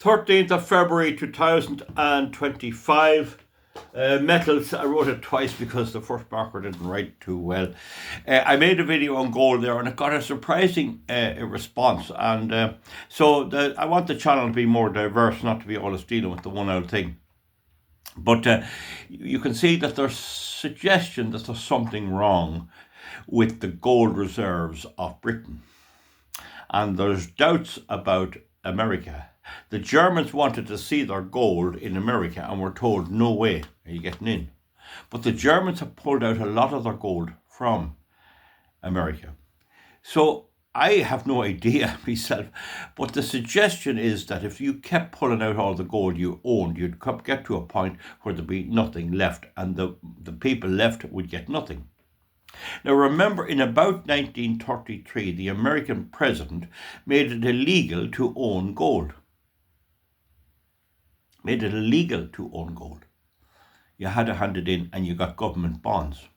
13th of February 2025. Metals, I wrote it twice because the first marker didn't write too well. I made a video on gold there and it got a surprising response. And I want the channel to be more diverse, not to be always dealing with the one old thing. But you can see that there's suggestion that there's something wrong with the gold reserves of Britain. And there's doubts about America. The Germans wanted to see their gold in America and were told, no way are you getting in. But the Germans have pulled out a lot of their gold from America. So I have no idea myself, but the suggestion is that if you kept pulling out all the gold you owned, you'd get to a point where there'd be nothing left and the people left would get nothing. Now remember, in about 1933, the American president made it illegal to own gold. Made it illegal to own gold. You had to hand it in and you got government bonds.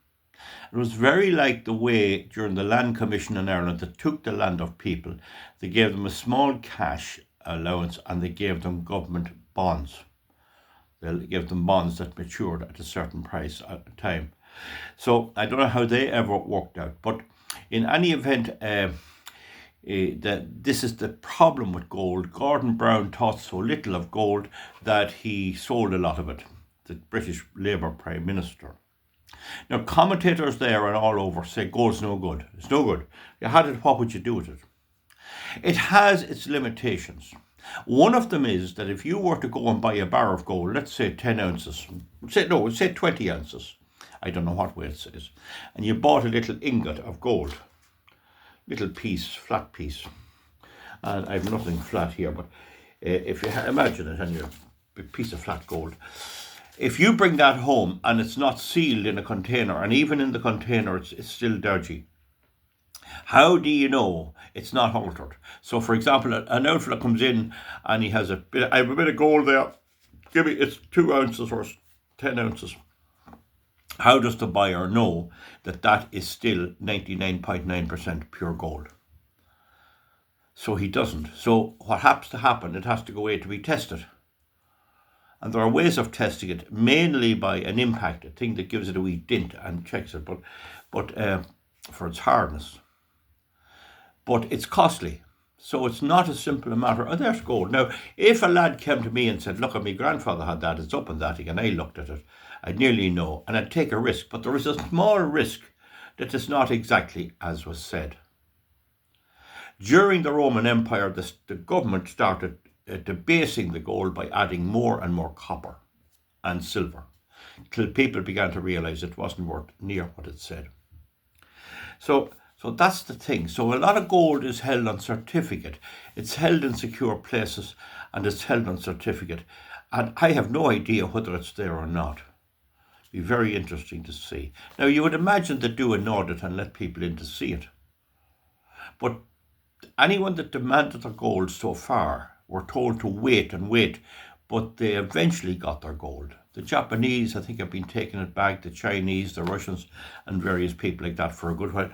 It was very like the way during the Land Commission in Ireland that took the land of people. They gave them a small cash allowance and they gave them government bonds. They gave them bonds that matured at a certain price at a time. So I don't know how they ever worked out. But in any event, this is the problem with gold. Gordon Brown thought so little of gold that he sold a lot of it, the British Labour Prime Minister. Now, commentators there and all over say gold's no good. It's no good. You had it, what would you do with it? It has its limitations. One of them is that if you were to go and buy a bar of gold, let's say 10 ounces, say 20 ounces, I don't know what weight it is, and you bought a little ingot of gold, little piece, flat piece, and I have nothing flat here, but if you imagine it, and you're a piece of flat gold, if you bring that home and it's not sealed in a container, and even in the container it's still dodgy, how do you know it's not altered? So for example, an outfit comes in and he has I have a bit of gold there, give me, it's 2 ounces or 10 ounces. How does the buyer know that that is still 99.9% pure gold? So he doesn't. So what has to happen, it has to go away to be tested. And there are ways of testing it, mainly by an impact, a thing that gives it a wee dint and checks it, but for its hardness. But it's costly. So it's not as simple a matter, oh, there's gold. Now, if a lad came to me and said, look, my grandfather had that, it's up and that, and I looked at it, I'd nearly know, and I'd take a risk. But there is a small risk that it's not exactly as was said. During the Roman Empire, the government started debasing the gold by adding more and more copper and silver, till people began to realise it wasn't worth near what it said. So that's the thing. So a lot of gold is held on certificate. It's held in secure places and it's held on certificate. And I have no idea whether it's there or not. Be very interesting to see. Now you would imagine they do an audit and let people in to see it. But anyone that demanded their gold so far were told to wait and wait, but they eventually got their gold. The Japanese, I think, have been taking it back, the Chinese, the Russians, and various people like that for a good while.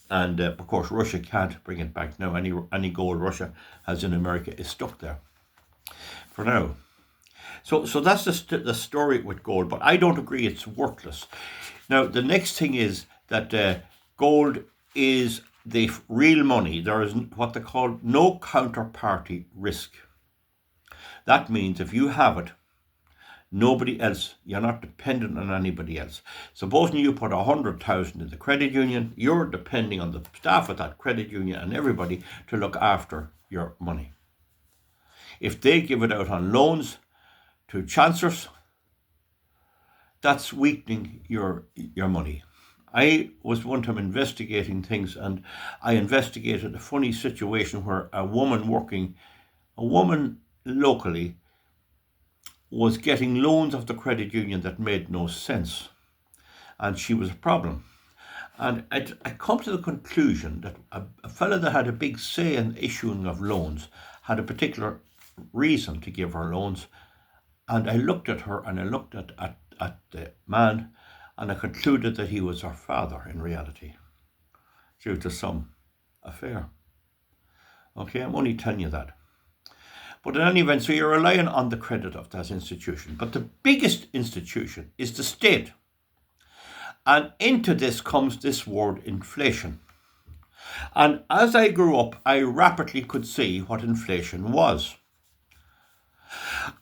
And of course, Russia can't bring it back now. Any gold Russia has in America is stuck there for now. So that's the story with gold. But I don't agree it's worthless. Now, the next thing is that gold is the real money. There is what they call no counterparty risk. That means if you have it, nobody else, you're not dependent on anybody else. Supposing you put 100,000 in the credit union, you're depending on the staff of that credit union and everybody to look after your money. If they give it out on loans to chancellors, that's weakening your money. I was one time investigating things, and I investigated a funny situation where a woman locally was getting loans of the credit union that made no sense, and she was a problem. And I come to the conclusion that a fellow that had a big say in issuing of loans had a particular reason to give her loans, and I looked at her and I looked at the man, and I concluded that he was her father in reality, due to some affair. Okay, I'm only telling you that. But in any event, so you're relying on the credit of that institution. But the biggest institution is the state. And into this comes this word inflation. And as I grew up, I rapidly could see what inflation was.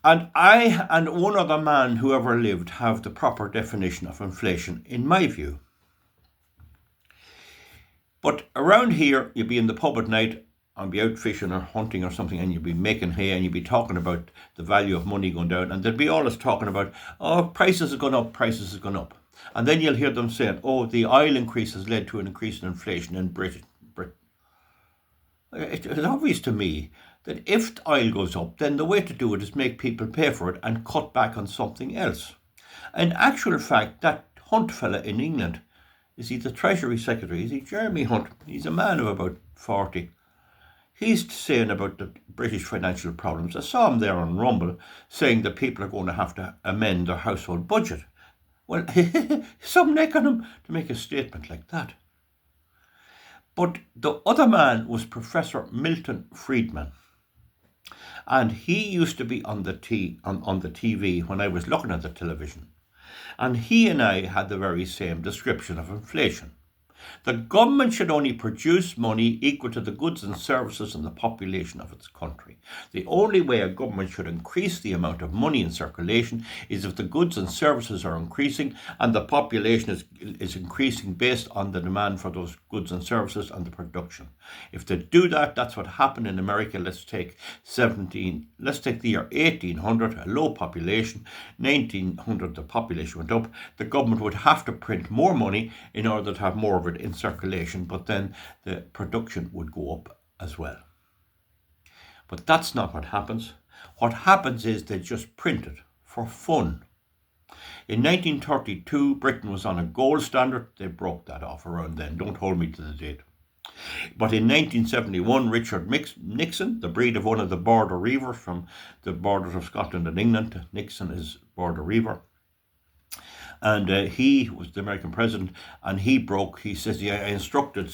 And I and one other man who ever lived have the proper definition of inflation, in my view. But around here, you'd be in the pub at night and be out fishing or hunting or something, and you'd be making hay and you'd be talking about the value of money going down, and they'd be always talking about, oh, prices have gone up, prices have gone up. And then you'll hear them saying, oh, the oil increase has led to an increase in inflation in Britain. It's obvious to me that if the oil goes up, then the way to do it is make people pay for it and cut back on something else. In actual fact, that Hunt fella in England, is he the Treasury Secretary? Is he Jeremy Hunt? He's a man of about 40. He's saying about the British financial problems. I saw him there on Rumble saying that people are going to have to amend their household budget. Well, some neck on him to make a statement like that. But the other man was Professor Milton Friedman. And he used to be on the TV when I was looking at the television. And he and I had the very same description of inflation. The government should only produce money equal to the goods and services and the population of its country. The only way a government should increase the amount of money in circulation is if the goods and services are increasing and the population is increasing based on the demand for those goods and services and the production. If they do that, that's what happened in America. Let's take the year 1800, a low population. 1900, the population went up. The government would have to print more money in order to have more of it in circulation, but then the production would go up as well. But that's not what happens. What happens is they just print it for fun. In 1932, Britain was on a gold standard. They broke that off around then. Don't hold me to the date. But in 1971, Richard Nixon, the breed of one of the border reivers from the borders of Scotland and England, Nixon is border reiver, and he was the American president, and he says, I instructed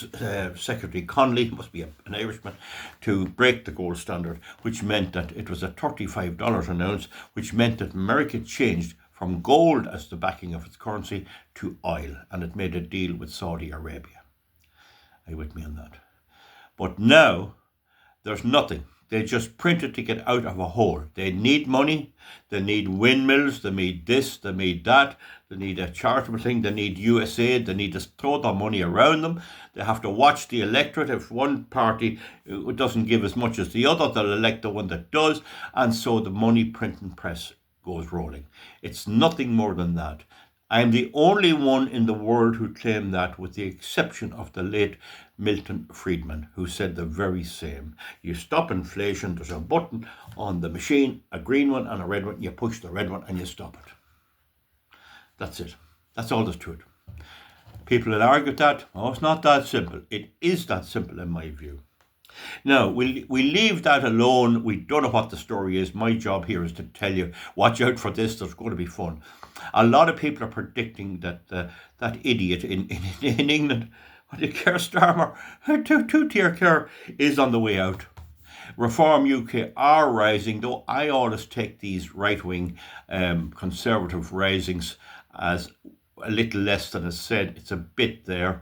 Secretary Connolly, must be an Irishman, to break the gold standard, which meant that it was at $35 an ounce, which meant that America changed from gold as the backing of its currency to oil, and it made a deal with Saudi Arabia. Are you with me on that? But now, there's nothing. They just print it to get out of a hole. They need money. They need windmills. They need this. They need that. They need a charitable thing. They need USAID. They need to throw their money around them. They have to watch the electorate. If one party doesn't give as much as the other, they'll elect the one that does. And so the money printing press goes rolling. It's nothing more than that. I'm the only one in the world who claimed that, with the exception of the late Milton Friedman, who said the very same. You stop inflation, there's a button on the machine, a green one and a red one, you push the red one and you stop it. That's it. That's all there's to it. People will argue that, oh, it's not that simple. It is that simple in my view. Now, we leave that alone. We don't know what the story is. My job here is to tell you, watch out for this, there's going to be fun. A lot of people are predicting that that idiot in England, Keir Starmer, two-tier Keir, is on the way out. Reform UK are rising, though I always take these right-wing conservative risings as a little less than is said. It's a bit there.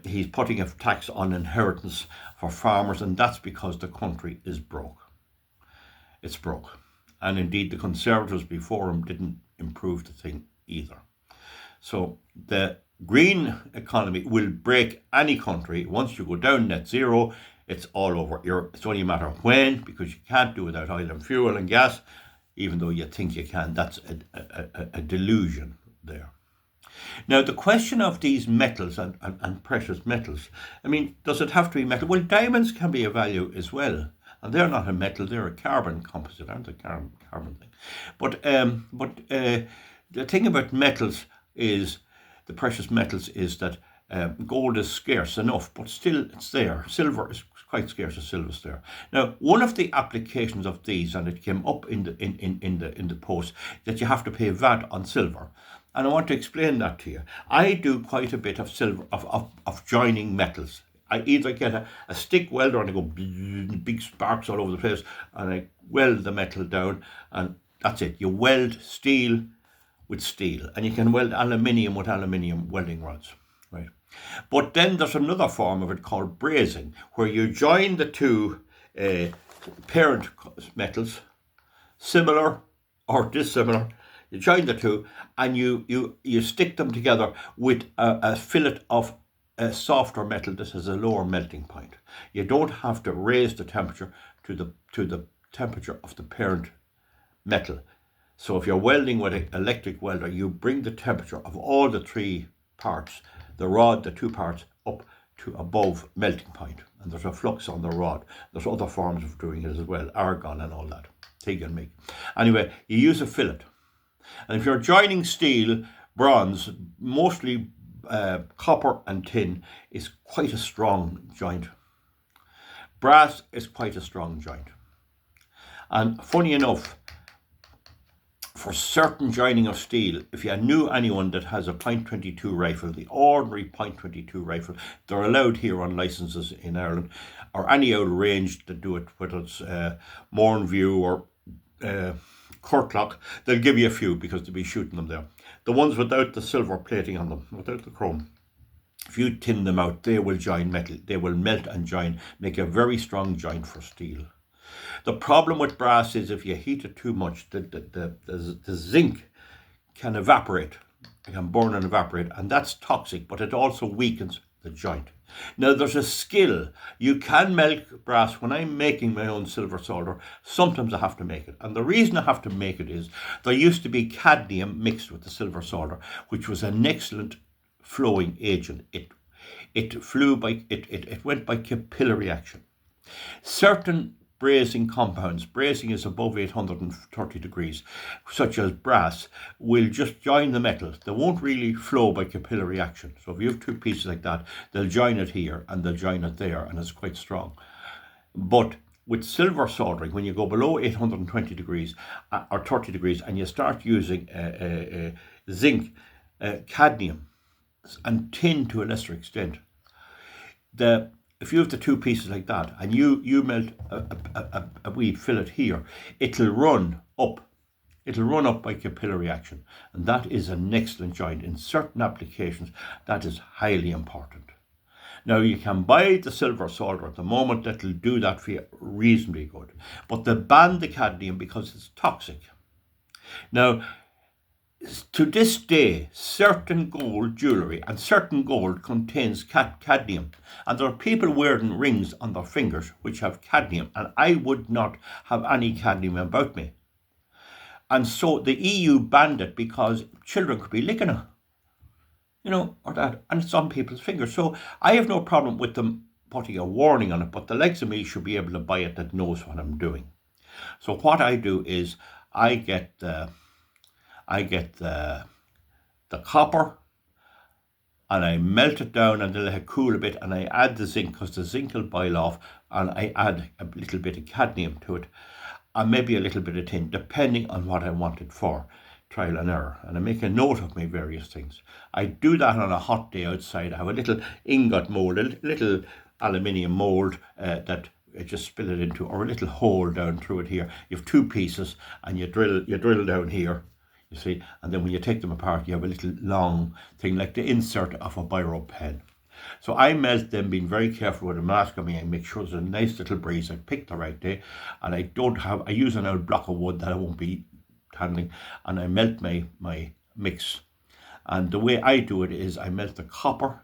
He's putting a tax on inheritance for farmers, and that's because the country is broke. It's broke. And indeed, the Conservatives before him didn't improve the thing either. So the green economy will break any country. Once you go down net zero, it's all over. It's only a matter of when, because you can't do it without oil and fuel and gas, even though you think you can. That's a delusion there. Now, the question of these metals and precious metals, I mean, does it have to be metal? Well, diamonds can be a value as well. And they're not a metal, they're a carbon composite, aren't they? Carbon thing. But the thing about metals is, the precious metals, is that gold is scarce enough, but still it's there. Silver is quite scarce as silver's there. Now, one of the applications of these, and it came up in the post, that you have to pay VAT on silver. And I want to explain that to you. I do quite a bit of silver, of joining metals. I either get a stick welder and I go big sparks all over the place, and I weld the metal down, and that's it. You weld steel with steel, and you can weld aluminium with aluminium welding rods, right? But then there's another form of it called brazing, where you join the two parent metals, similar or dissimilar. You join the two, and you stick them together with a fillet of a softer metal that has a lower melting point. You don't have to raise the temperature to the temperature of the parent metal. So if you're welding with an electric welder, you bring the temperature of all the three parts, the rod, the two parts, up to above melting point. And there's a flux on the rod. There's other forms of doing it as well, argon and all that. TIG and MIG. Anyway, you use a fillet. And if you're joining steel, bronze, mostly copper and tin is quite a strong joint. Brass is quite a strong joint. And funny enough, for certain joining of steel, if you knew anyone that has a .22 rifle, the ordinary .22 rifle, they're allowed here on licenses in Ireland, or any old range that do it, whether it's Mornview or Cortlock, they'll give you a few because they'll be shooting them there. The ones without the silver plating on them, without the chrome, if you tin them out, they will join metal. They will melt and join, make a very strong joint for steel. The problem with brass is if you heat it too much, the zinc can evaporate. It can burn and evaporate, and that's toxic, but it also weakens the joint. Now, there's a skill. You can melt brass. When I'm making my own silver solder, sometimes I have to make it. And the reason I have to make it is there used to be cadmium mixed with the silver solder, which was an excellent flowing agent. It went by capillary action. Certain brazing compounds, brazing is above 830 degrees, such as brass, will just join the metal. They won't really flow by capillary action. So if you have two pieces like that, they'll join it here and they'll join it there, and it's quite strong. But with silver soldering, when you go below 820 degrees or 30 degrees and you start using zinc, cadmium and tin to a lesser extent, if you have the two pieces like that and you melt a wee fillet here, it'll run up. It'll run up by capillary action. And that is an excellent joint. In certain applications, that is highly important. Now, you can buy the silver solder at the moment that'll do that for you reasonably good. But they ban the cadmium because it's toxic. Now, to this day, certain gold jewellery and certain gold contains cadmium. And there are people wearing rings on their fingers which have cadmium, and I would not have any cadmium about me. And so the EU banned it because children could be licking it, or that, and it's on people's fingers. So I have no problem with them putting a warning on it, but the likes of me should be able to buy it that knows what I'm doing. So what I do is I get the copper and I melt it down and let it cool a bit, and I add the zinc because the zinc will boil off, and I add a little bit of cadmium to it and maybe a little bit of tin, depending on what I want it for. Trial and error, and I make a note of my various things. I do that on a hot day outside. I have a little ingot mould, a little aluminium mould that I just spill it into, or a little hole down through it here. You have two pieces and you drill down here, you see, and then when you take them apart, you have a little long thing like the insert of a biro pen. So I melt them, being very careful with a mask on me. I make sure there's a nice little breeze. I pick the right day, and I use an old block of wood that I won't be handling, and I melt my mix. And the way I do it is I melt the copper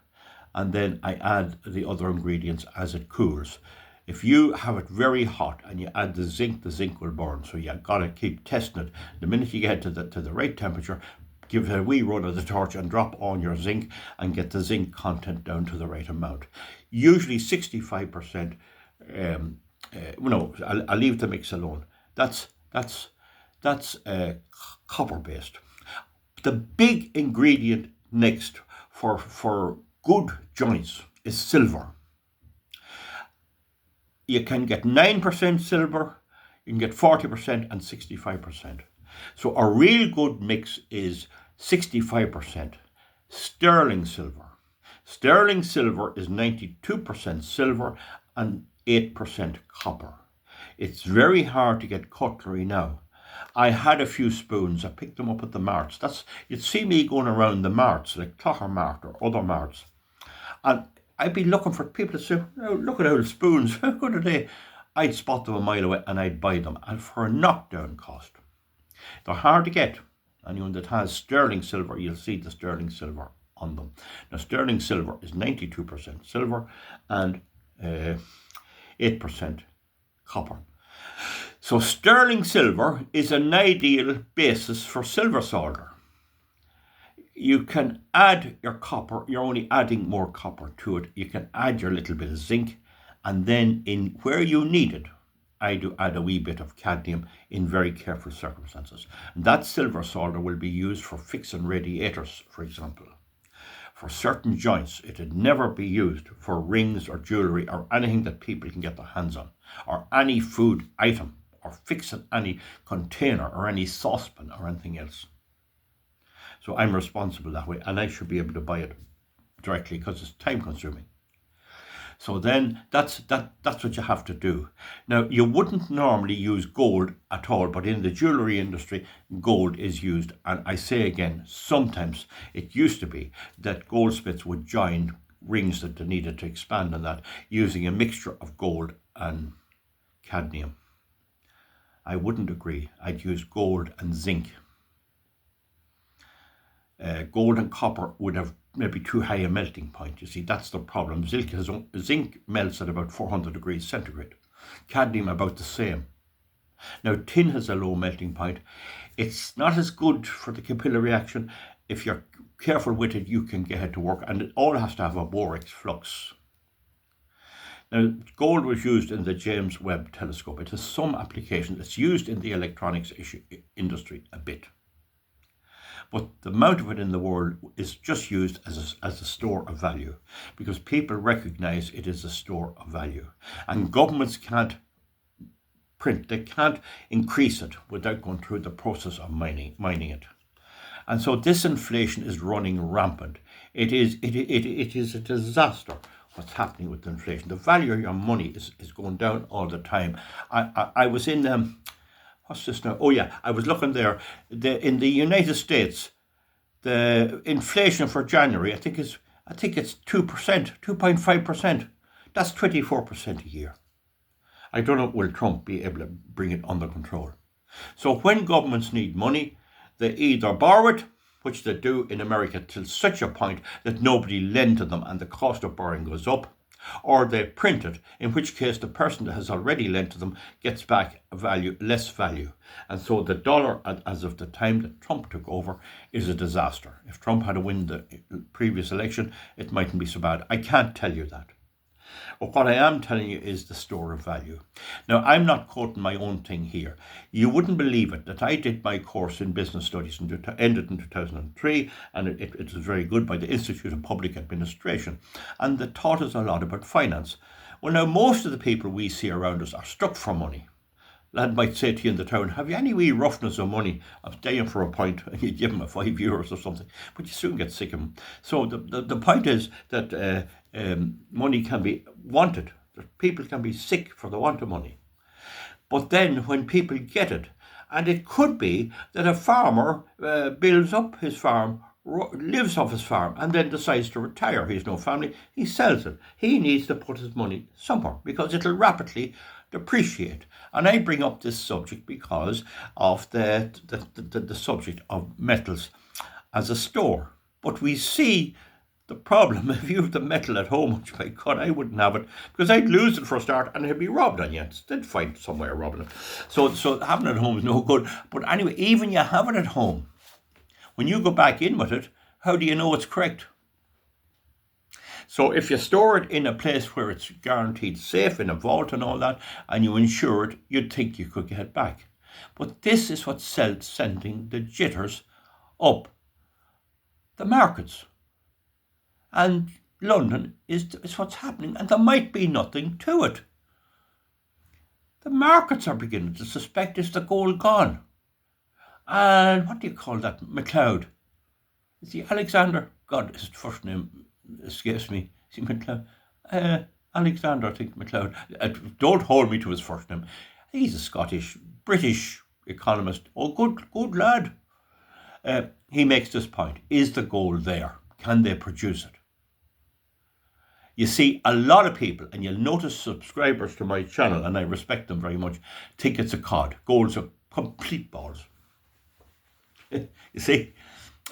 and then I add the other ingredients as it cools. If you have it very hot and you add the zinc will burn. So you gotta keep testing it. The minute you get to the right temperature, give it a wee run of the torch and drop on your zinc and get the zinc content down to the right amount. Usually 65%. I'll leave the mix alone. That's copper based. The big ingredient next for good joints is silver. You can get 9% silver, you can get 40% and 65%. So a real good mix is 65% sterling silver. Sterling silver is 92% silver and 8% copper. It's very hard to get cutlery now. I had a few spoons. I picked them up at the marts. You'd see me going around the marts, like Clougher Mart or other marts. And I'd be looking for people to say, oh, look at old spoons. How good are they? I'd spot them a mile away and I'd buy them. And for a knockdown cost. They're hard to get. Anyone that has sterling silver, you'll see the sterling silver on them. Now, sterling silver is 92% silver and 8% copper. So sterling silver is an ideal basis for silver solder. You can add your copper, you're only adding more copper to it. You can add your little bit of zinc, and then in where you need it, I do add a wee bit of cadmium in very careful circumstances. And that silver solder will be used for fixing radiators, for example. For certain joints, it would never be used for rings or jewellery or anything that people can get their hands on, or any food item, or fixing any container or any saucepan or anything else. So I'm responsible that way, and I should be able to buy it directly because it's time consuming. So then that's what you have to do. Now, you wouldn't normally use gold at all, but in the jewellery industry, gold is used. And I say again, sometimes it used to be that goldsmiths would join rings that they needed to expand on that using a mixture of gold and cadmium. I wouldn't agree. I'd use gold and zinc. Gold and copper would have maybe too high a melting point. You see, that's the problem. Zinc melts at about 400 degrees centigrade. Cadmium about the same. Now, tin has a low melting point. It's not as good for the capillary action. If you're careful with it, you can get it to work, and it all has to have a borax flux. Now, gold was used in the James Webb telescope. It has some application. It's used in the electronics industry a bit. But the amount of it in the world is just used as a store of value because people recognise it is a store of value. And governments can't print, they can't increase it without going through the process of mining it. And so this inflation is running rampant. It is a disaster what's happening with inflation. The value of your money is going down all the time. I was in... what's this now? Oh yeah, I was looking there. In the United States, the inflation for January, I think it's 2%, 2.5%. That's 24% a year. I don't know, will Trump be able to bring it under control? So when governments need money, they either borrow it, which they do in America till such a point that nobody lends to them and the cost of borrowing goes up, or they print it, in which case the person that has already lent to them gets back less value. And so the dollar, as of the time that Trump took over, is a disaster. If Trump had to win the previous election, it mightn't be so bad. I can't tell you that. But what I am telling you is the store of value. Now, I'm not quoting my own thing here. You wouldn't believe it that I did my course in business studies and ended in 2003, and it was very good, by the Institute of Public Administration, and they taught us a lot about finance. Well, now, most of the people we see around us are stuck for money. Lad might say to you in the town, have you any wee roughness of money? I'm staying for a pint, and you give him a €5 or something, but you soon get sick of him. So the point is that money can be wanted. People can be sick for the want of money. But then when people get it, and it could be that a farmer builds up his farm, lives off his farm, and then decides to retire. He has no family. He sells it. He needs to put his money somewhere because it'll rapidly depreciate. And I bring up this subject because of the subject of metals as a store. But we see the problem. If you have the metal at home, which my God, I wouldn't have it because I'd lose it for a start and it'd be robbed on you. They'd find somewhere robbing it. So having it at home is no good. But anyway, even you have it at home, when you go back in with it, how do you know it's correct? So if you store it in a place where it's guaranteed safe, in a vault and all that, and you insure it, you'd think you could get it back. But this is what's sending the jitters up the markets. And London is what's happening, and there might be nothing to it. The markets are beginning to suspect it's the gold gone. And what do you call that? MacLeod. Is he Alexander? God, his first name escapes me. See McLeod. Alexander, I think McLeod. Don't hold me to his first name. He's a Scottish, British economist. Oh, good lad. He makes this point. Is the gold there? Can they produce it? You see, a lot of people, and you'll notice subscribers to my channel, and I respect them very much, think it's a cod. Gold's a complete balls. You see?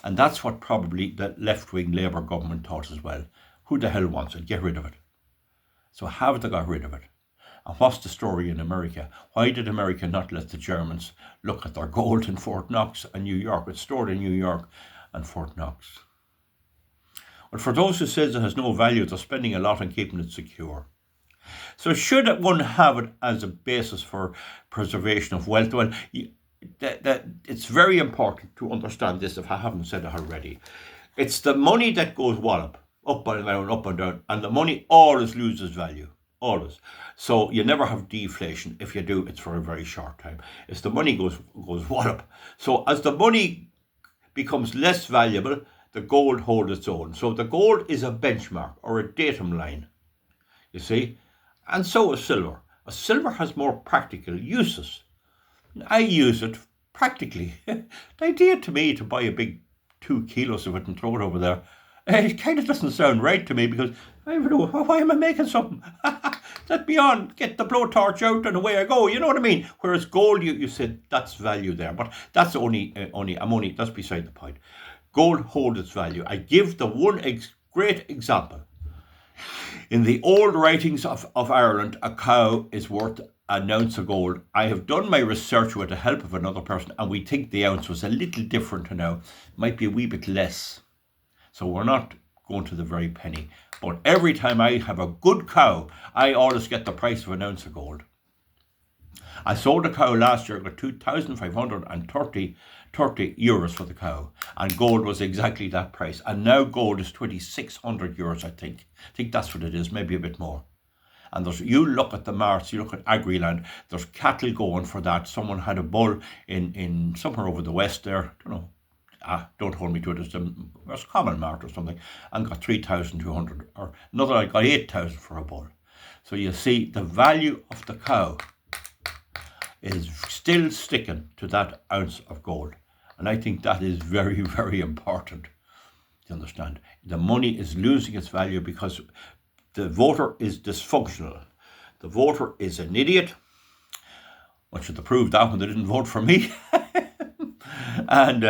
And that's what probably the left-wing Labour government thought as well. Who the hell wants it? Get rid of it. So have they got rid of it? And what's the story in America? Why did America not let the Germans look at their gold in Fort Knox and New York? It's stored in New York and Fort Knox. But for those who says it has no value, they're spending a lot on keeping it secure. So should one have it as a basis for preservation of wealth? Well, it's very important to understand this if I haven't said it already. It's the money that goes wallop, up and down, and the money always loses value. Always. So you never have deflation. If you do, it's for a very short time. It's the money goes wallop. So as the money becomes less valuable, the gold holds its own. So the gold is a benchmark or a datum line, you see. And so is silver. Silver has more practical uses. I use it practically. The idea to me to buy a big 2 kilos of it and throw it over there, it kind of doesn't sound right to me because I don't know, why am I making something? Let me on, get the blowtorch out and away I go, you know what I mean? Whereas gold, you said that's value there, but that's that's beside the point. Gold holds its value. I give the one great example. In the old writings of Ireland, a cow is worth an ounce of gold. I have done my research with the help of another person, and we think the ounce was a little different to now. Might be a wee bit less. So we're not going to the very penny. But every time I have a good cow, I always get the price of an ounce of gold. I sold a cow last year, got 2,530 euros for the cow, and gold was exactly that price. And now gold is 2,600 euros, I think. I think that's what it is, maybe a bit more. And you look at the marts, you look at Agriland, there's cattle going for that. Someone had a bull in somewhere over the west there, I don't know. Don't hold me to it, it's a common mart or something, and got 3,200, or another I got 8,000 for a bull. So you see, the value of the cow is still sticking to that ounce of gold. And I think that is very, very important to understand. The money is losing its value because the voter is dysfunctional. The voter is an idiot. What should they prove that when they didn't vote for me? And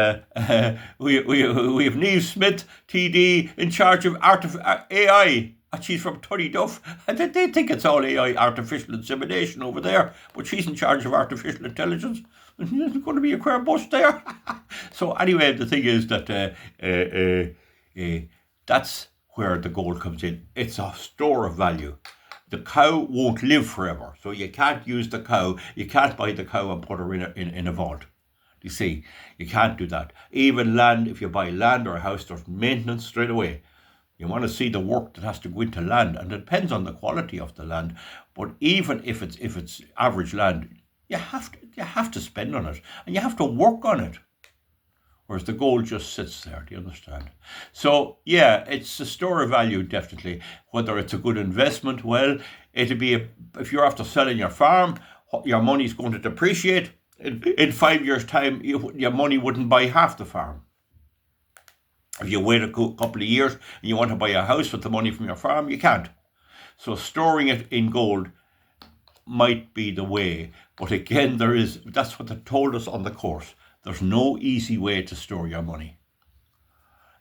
we have Niamh Smith, TD, in charge of AI. And she's from Tullyduff. And they think it's all AI, artificial insemination over there. But she's in charge of artificial intelligence. There's going to be a queer bus there. So anyway, the thing is that that's where the gold comes in. It's a store of value. The cow won't live forever. So you can't use the cow. You can't buy the cow and put her in a vault. You see, you can't do that. Even land, if you buy land or a house, there's maintenance straight away. You want to see the work that has to go into land, and it depends on the quality of the land. But even if it's average land, you have to spend on it, and you have to work on it. Whereas the gold just sits there. Do you understand? So yeah, it's a store of value, definitely. Whether it's a good investment, well, it'll be if you're after selling your farm, your money's going to depreciate. In 5 years' time, your money wouldn't buy half the farm. If you wait a couple of years and you want to buy a house with the money from your farm, you can't. So storing it in gold might be the way. But again, that's what they told us on the course. There's no easy way to store your money.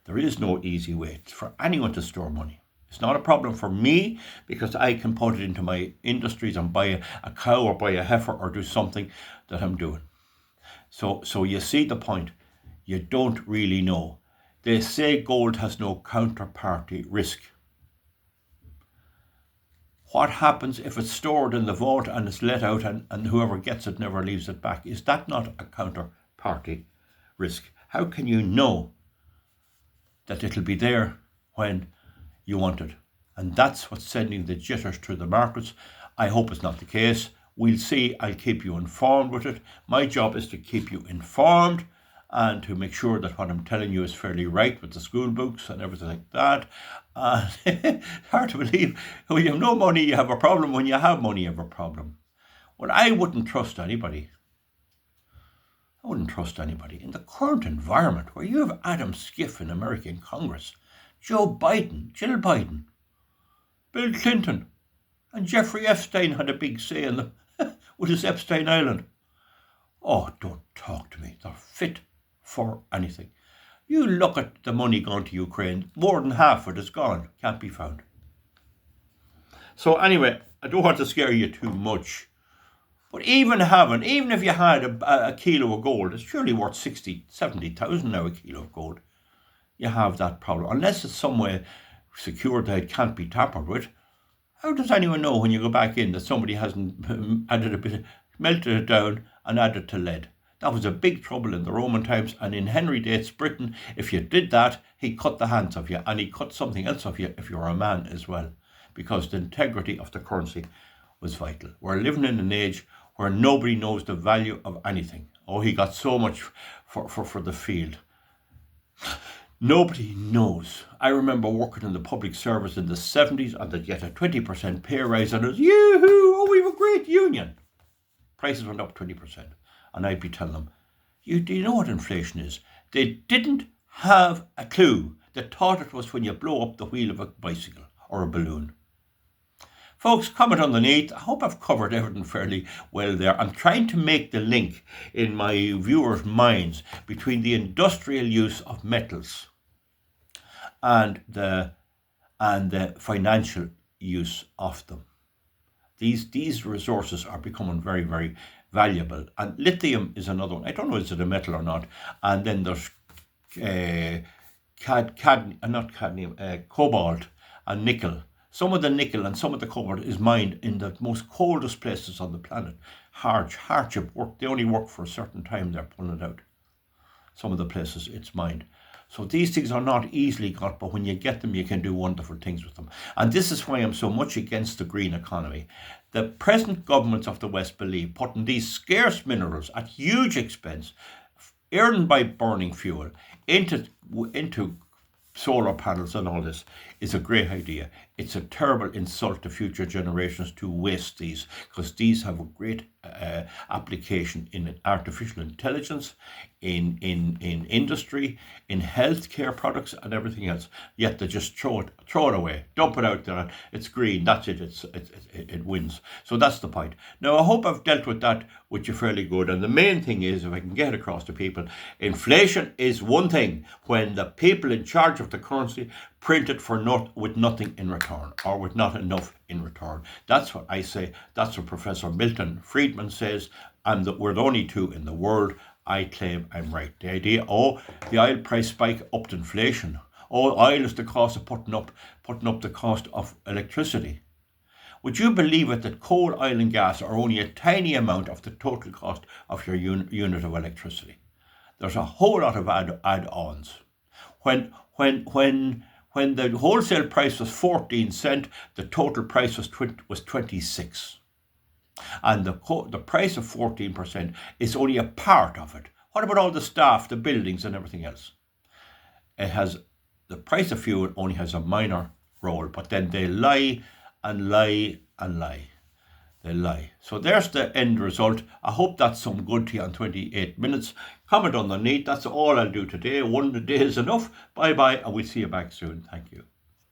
There is no easy way for anyone to store money. It's not a problem for me because I can put it into my industries and buy a cow or buy a heifer or do something that I'm doing. So you see the point. You don't really know. They say gold has no counterparty risk. What happens if it's stored in the vault and it's let out and whoever gets it never leaves it back? Is that not a counterparty risk? How can you know that it'll be there when you want it? And that's what's sending the jitters through the markets. I hope it's not the case. We'll see. I'll keep you informed with it. My job is to keep you informed and to make sure that what I'm telling you is fairly right with the school books and everything like that. Hard to believe. When you have no money, you have a problem. When you have money, you have a problem. Well, I wouldn't trust anybody. I wouldn't trust anybody. In the current environment where you have Adam Schiff in American Congress, Joe Biden, Jill Biden, Bill Clinton, and Jeffrey Epstein had a big say in them with his Epstein Island. Oh, don't talk to me. They're fit for anything. You look at the money going to Ukraine, more than half of it is gone, can't be found. So anyway, I don't want to scare you too much. But even if you had a kilo of gold, it's surely worth 60, 70,000 now a kilo of gold. You have that problem. Unless it's some way secured that it can't be tampered with. How does anyone know when you go back in that somebody hasn't melted it down and added to lead? That was a big trouble in the Roman times, and in Henry VIII's Britain, if you did that, he cut the hands of you, and he cut something else of you if you were a man as well, because the integrity of the currency was vital. We're living in an age where nobody knows the value of anything. Oh, he got so much for the field. Nobody knows. I remember working in the public service in the 70s, and they'd get a 20% pay rise, and it was, yoo-hoo, oh, we have a great union. Prices went up 20%. And I'd be telling them, do you know what inflation is? They didn't have a clue. They thought it was when you blow up the wheel of a bicycle or a balloon. Folks, comment underneath. I hope I've covered everything fairly well there. I'm trying to make the link in my viewers' minds between the industrial use of metals and the financial use of them. These resources are becoming very, very valuable. And lithium is another one. I don't know, is it a metal or not? And then there's cobalt and nickel. Some of the nickel and some of the cobalt is mined in the most coldest places on the planet. Hardship work. They only work for a certain time. They're pulling it out. Some of the places it's mined. So these things are not easily got, but when you get them, you can do wonderful things with them. And this is why I'm so much against the green economy. The present governments of the West believe putting these scarce minerals at huge expense, earned by burning fuel, into solar panels and all this is a great idea. It's a terrible insult to future generations to waste these, because these have a great application in artificial intelligence, in industry, in healthcare products and everything else. Yet they just throw it away, dump it out there. It's green. That's it. It wins. So that's the point. Now I hope I've dealt with that with you fairly good. And the main thing is, if I can get across to people, inflation is one thing when the people in charge of the currency print it with nothing in return, or with not enough in return. That's what I say. That's what Professor Milton Friedman says. We're the only two in the world. I claim I'm right. The idea, the oil price spike upped inflation. Oil is the cost of putting up the cost of electricity. Would you believe it that coal, oil and gas are only a tiny amount of the total cost of your unit of electricity? There's a whole lot of add-ons. When the wholesale price was 14 cents, the total price was 26. And the price of 14% is only a part of it. What about all the staff, the buildings and everything else? The price of fuel only has a minor role, but then they lie and lie and lie. They lie. So there's the end result. I hope that's some good to you on 28 minutes. Comment underneath. That's all I'll do today. One day is enough. Bye-bye, and we'll see you back soon. Thank you.